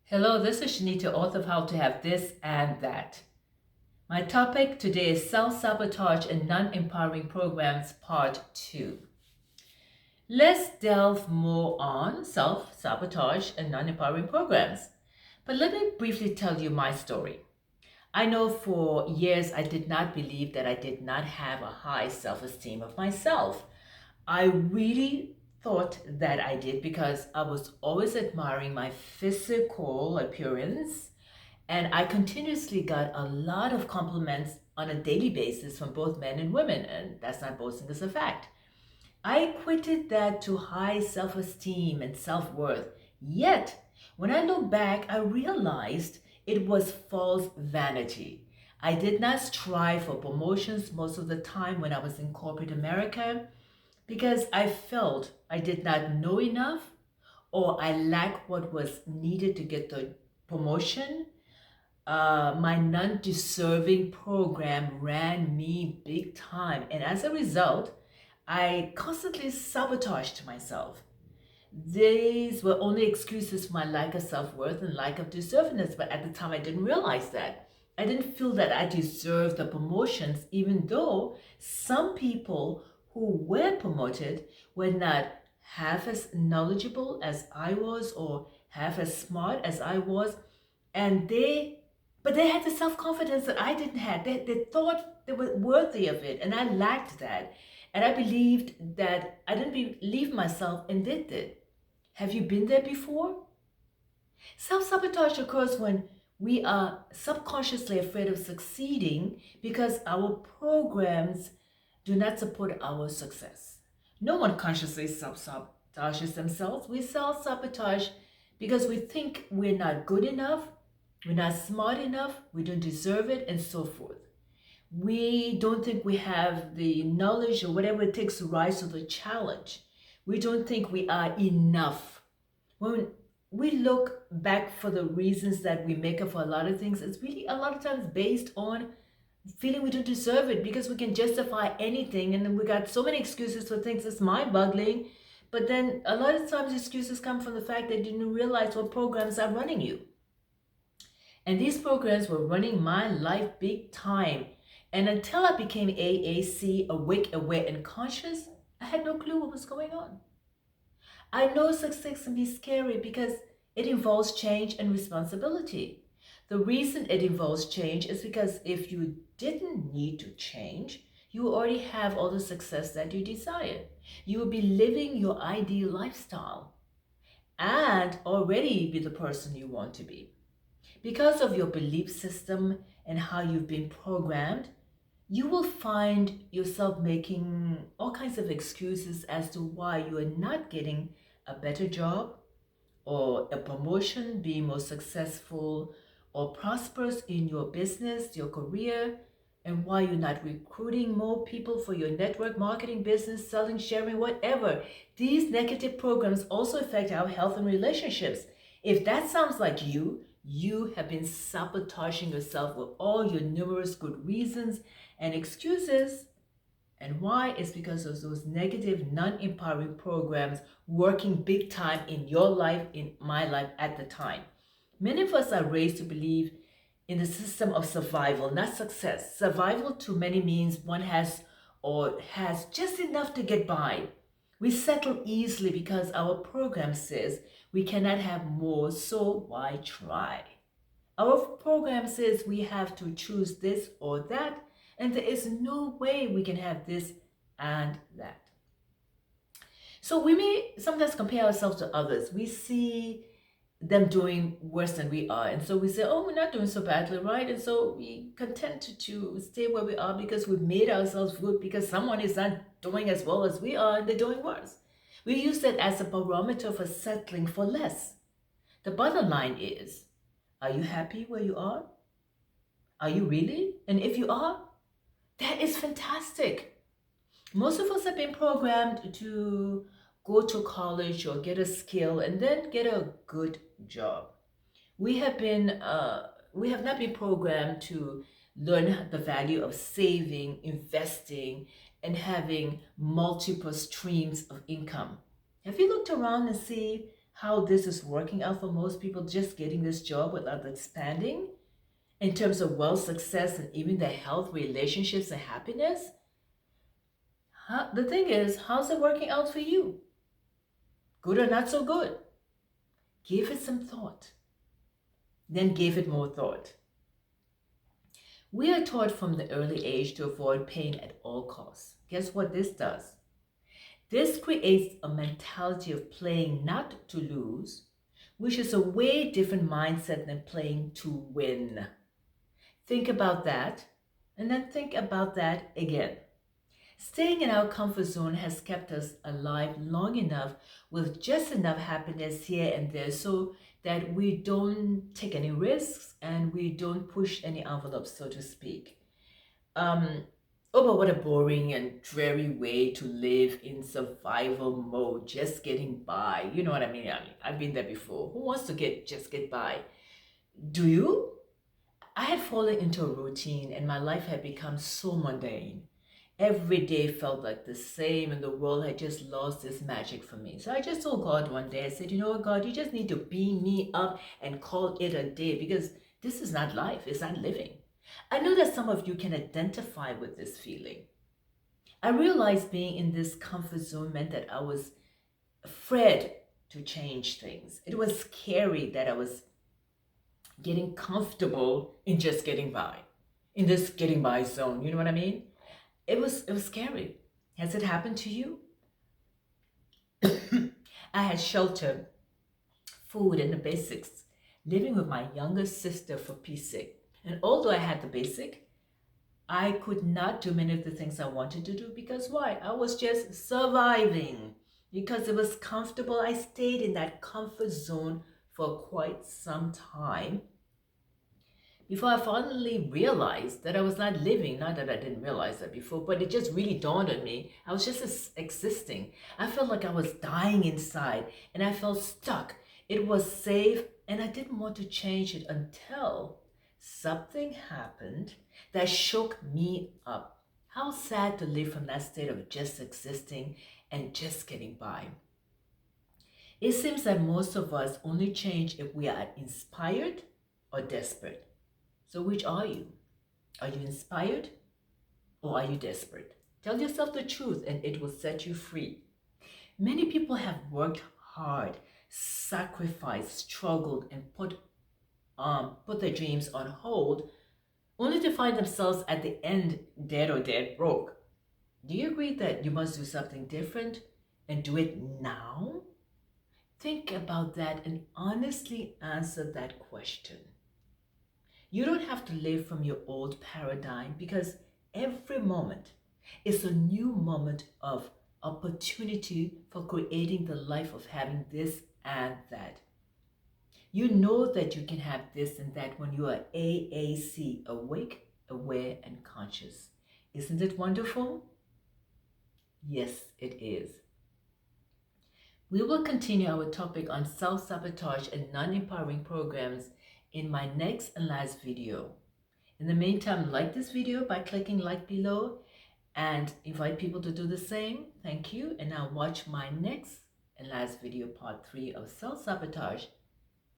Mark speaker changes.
Speaker 1: Hello, this is Chaneta, author of How to Have This and That. My topic today is Self-Sabotage and Non-Empowering Programs, Part 2. Let's delve more on self-sabotage and non-empowering programs. But let me briefly tell you my story. I know for years I did not believe that I did not have a high self-esteem of myself. I really thought that I did because I was always admiring my physical appearance, and I continuously got a lot of compliments on a daily basis from both men and women, and that's not boasting, it's a fact. I equated that to high self esteem and self worth. Yet, when I look back, I realized it was false vanity. I did not strive for promotions most of the time when I was in corporate America because I felt I did not know enough or I lacked what was needed to get the promotion. My non-deserving program ran me big time, and as a result, I constantly sabotaged myself. These were only excuses for my lack of self-worth and lack of deservedness, but at the time I didn't realize that. I didn't feel that I deserved the promotions, even though some people who were promoted were not half as knowledgeable as I was or half as smart as I was, and they had the self-confidence that I didn't have. They thought they were worthy of it, and I lacked that. And I believed that I didn't believe myself and did it. Have you been there before? Self-sabotage occurs when we are subconsciously afraid of succeeding because our programs do not support our success. No one consciously self-sabotages themselves. We self-sabotage because we think we're not good enough, we're not smart enough, we don't deserve it, and so forth. We don't think we have the knowledge or whatever it takes to rise to the challenge. We don't think we are enough. When we look back for the reasons that we make up for a lot of things, it's really a lot of times based on feeling we don't deserve it because we can justify anything, and then we got so many excuses for things. It's mind-boggling. But then a lot of times excuses come from the fact that you didn't realize what programs are running you. And these programs were running my life big time. And until I became AAC, awake, aware, and conscious, I had no clue what was going on. I know success can be scary because it involves change and responsibility. The reason it involves change is because if you didn't need to change, you already have all the success that you desire. You will be living your ideal lifestyle and already be the person you want to be. Because of your belief system and how you've been programmed, you will find yourself making all kinds of excuses as to why you are not getting a better job or a promotion, being more successful or prosperous in your business, your career, and why you're not recruiting more people for your network marketing business, selling, sharing, whatever. These negative programs also affect our health and relationships. If that sounds like you have been sabotaging yourself with all your numerous good reasons and excuses. And why? Is because of those negative, non-empowering programs working big time in your life, in my life at the time. Many of us are raised to believe in the system of survival, not success. Survival to many means one has or has just enough to get by. We settle easily because our program says we cannot have more, so why try? Our program says we have to choose this or that, and there is no way we can have this and that. So we may sometimes compare ourselves to others. We see them doing worse than we are. And so we say, oh, we're not doing so badly, right? And so we content to stay where we are because we've made ourselves good because someone is not doing as well as we are and they're doing worse. We use that as a barometer for settling for less. The bottom line is, are you happy where you are? Are you really? And if you are, that is fantastic. Most of us have been programmed to go to college or get a skill and then get a good job. We have not been programmed to learn the value of saving, investing, and having multiple streams of income. Have you looked around and see how this is working out for most people just getting this job without expanding in terms of wealth, success, and even their health, relationships, and happiness? The thing is, how's it working out for you? Good or not so good? Give it some thought. Then give it more thought. We are taught from the early age to avoid pain at all costs. Guess what this does? This creates a mentality of playing not to lose, which is a way different mindset than playing to win. Think about that, and then think about that again. Staying in our comfort zone has kept us alive long enough with just enough happiness here and there so that we don't take any risks and we don't push any envelopes, so to speak. Um, oh, but what a boring and dreary way to live in survival mode, just getting by. You know what I mean? I've been there before. Who wants to just get by? Do you? I had fallen into a routine and my life had become so mundane. Every day felt like the same and the world had just lost its magic for me. So I just told God one day, I said, you know what, God, you just need to beam me up and call it a day because this is not life, it's not living. I know that some of you can identify with this feeling. I realized being in this comfort zone meant that I was afraid to change things. It was scary that I was getting comfortable in just getting by, in this getting by zone. You know what I mean? It was scary. Has it happened to you? I had shelter, food, and the basics, living with my younger sister for peace sake. And although I had the basic, I could not do many of the things I wanted to do because why? I was just surviving. Because it was comfortable, I stayed in that comfort zone for quite some time before I finally realized that I was not living. Not that I didn't realize that before, but it just really dawned on me. I was just existing. I felt like I was dying inside and I felt stuck. It was safe and I didn't want to change it until something happened that shook me up. How sad to live from that state of just existing and just getting by. It seems that most of us only change if we are inspired or desperate. So which are you? Are you inspired or are you desperate? Tell yourself the truth and it will set you free. Many people have worked hard, sacrificed, struggled, and put their dreams on hold only to find themselves at the end dead or dead broke. Do you agree that you must do something different and do it now? Think about that and honestly answer that question. You don't have to live from your old paradigm because every moment is a new moment of opportunity for creating the life of having this and that. You know that you can have this and that when you are AAC, awake, aware, and conscious. Isn't it wonderful? Yes, it is. We will continue our topic on self-sabotage and non-empowering programs in my next and last video. In the meantime, like this video by clicking like below and invite people to do the same. Thank you. And now watch my next and last video, part 3 of self-sabotage